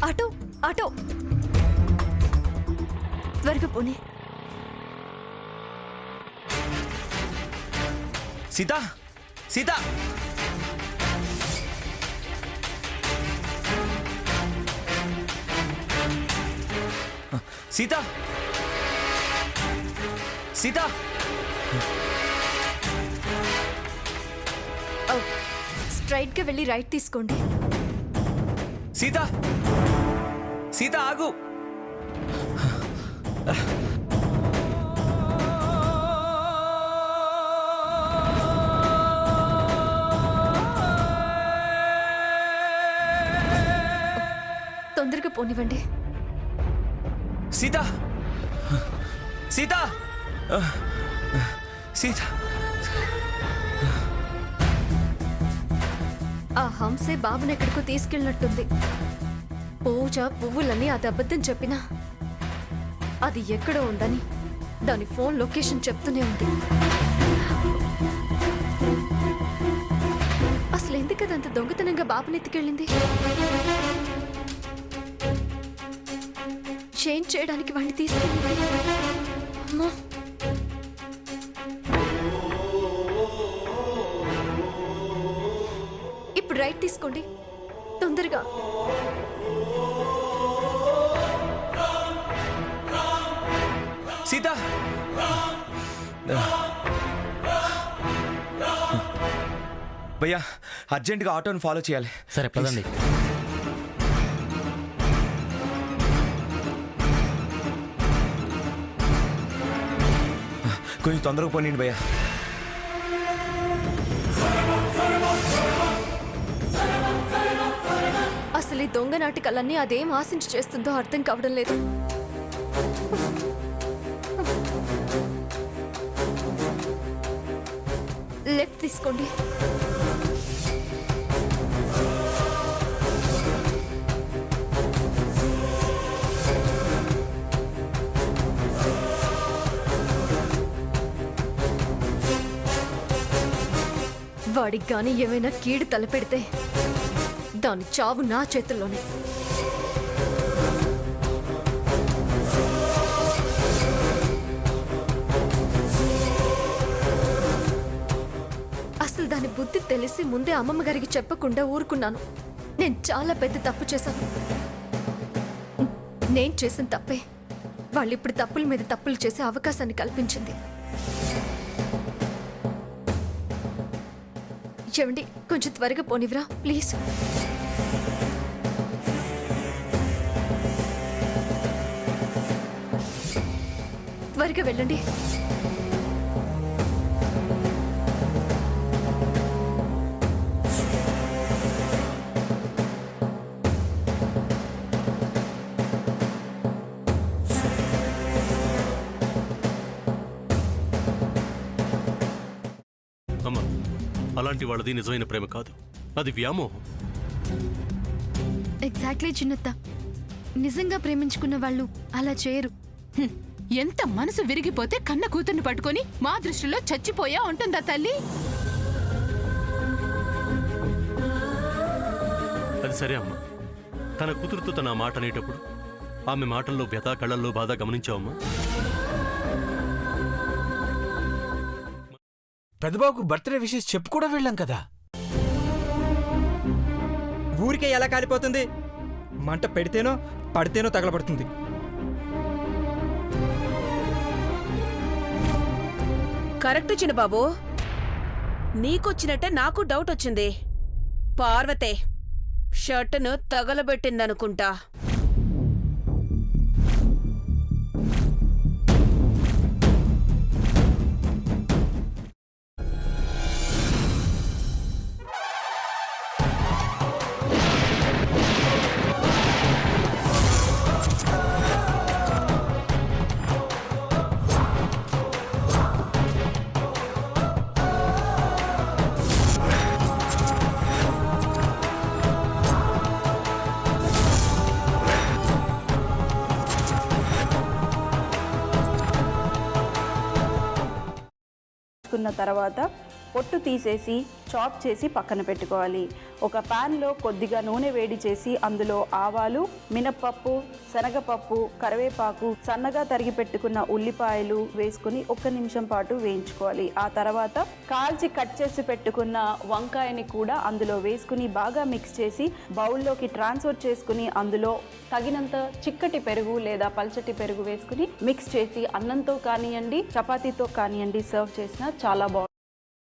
Auto auto త్వరగా పోనీ. Sita Sita Sita Sita straight గా వెళ్ళి రైట్ తీసుకోండి. సీత సీత ఆగు. తొందరగా పోనివ్వండి. సీత సీత సీత ఆ హంసే బాబుని ఎక్కడికో తీసుకెళ్ళినట్టుంది. పూజ పువ్వులని అది అబద్ధం చెప్పినా అది ఎక్కడో ఉందని దాని ఫోన్ లొకేషన్ చెప్తూనే ఉంది. అసలు ఎందుకది అంత దొంగతనంగా బాబుని ఎత్తుకెళ్ళింది? చేంజ్ చేయడానికి వాడిని తీసుకెళ్ళింది. అమ్మో, ఇప్పుడు రైట్ తీసుకోండి తొందరగా. సీత భయ్యా అర్జెంటుగా ఆటోని ఫాలో చేయాలి. సరే పదండి. కొంచెం తొందరగా పోనీయండి భయ్యా. అసలు ఈ దొంగ నాటకాలన్నీ అదేం ఆశించి చేస్తుందో అర్థం కావడం లేదు. లెఫ్ట్ తీసుకోండి. వాడికి గాని ఏమైనా కీడు తలపెడితే దాని చావు నా చేతుల్లోనే. అసలు దాని బుద్ధి తెలిసి ముందే అమ్మమ్మ గారికి చెప్పకుండా ఊరుకున్నాను. నేను చాలా పెద్ద తప్పు చేశాను. నేను చేసిన తప్పే వాళ్ళు ఇప్పుడు తప్పుల మీద తప్పులు చేసే అవకాశాన్ని కల్పించింది. చెవండి, కొంచెం త్వరగా పోనివ్వరా ప్లీజ్. త్వరగా వెళ్ళండి. అమ్మా, అలాంటి వాళ్ళది నిజమైన ప్రేమ కాదు, అది వ్యామోహం. ఎగ్జాక్ట్లీ చిన్నత్త. నిజంగా ప్రేమించుకున్న వాళ్ళు అలా చేయరు. ఎంత మనసు విరిగిపోతే కన్న కూతుర్ని పట్టుకొని మా దృష్టిలో చచ్చిపోయా ఉంటుందా తల్లి? అది సరే అమ్మా, తన కూతురుతో తన మాట అనేటప్పుడు ఆమె మాటల్లో వ్యథ, కళ్ళల్లో బాధ గమనించావమ్మా? పెద్దబాబుకు బర్త్డే విషెస్ చెప్పు కూడా వెళ్ళాం కదా. ఊరికే ఎలా కాలిపోతుంది? మంట పెడితేనో పడితేనో తగలబడుతుంది. కరెక్ట్ చిన్నబాబు, నీకొచ్చినట్టే నాకు డౌట్ వచ్చింది. పార్వతే షర్టును తగలబెట్టిందనుకుంటా. తర్వాత పొట్టు తీసేసి చాప్ చేసి పక్కన పెట్టుకోవాలి. ఒక ప్యాన్లో కొద్దిగా నూనె వేడి చేసి అందులో ఆవాలు, మినప్పప్పు, శనగపప్పు, కరివేపాకు, సన్నగా తరిగి పెట్టుకున్న ఉల్లిపాయలు వేసుకుని 1 నిమిషం పాటు వేయించుకోవాలి. ఆ తర్వాత కాల్చి కట్ చేసి పెట్టుకున్న వంకాయని కూడా అందులో వేసుకుని బాగా మిక్స్ చేసి బౌల్లోకి ట్రాన్స్ఫర్ చేసుకుని అందులో తగినంత చిక్కటి పెరుగు లేదా పల్చటి పెరుగు వేసుకుని మిక్స్ చేసి అన్నంతో కానివ్వండి, చపాతీతో కానివ్వండి సర్వ్ చేసినా చాలా బాగుంటుంది.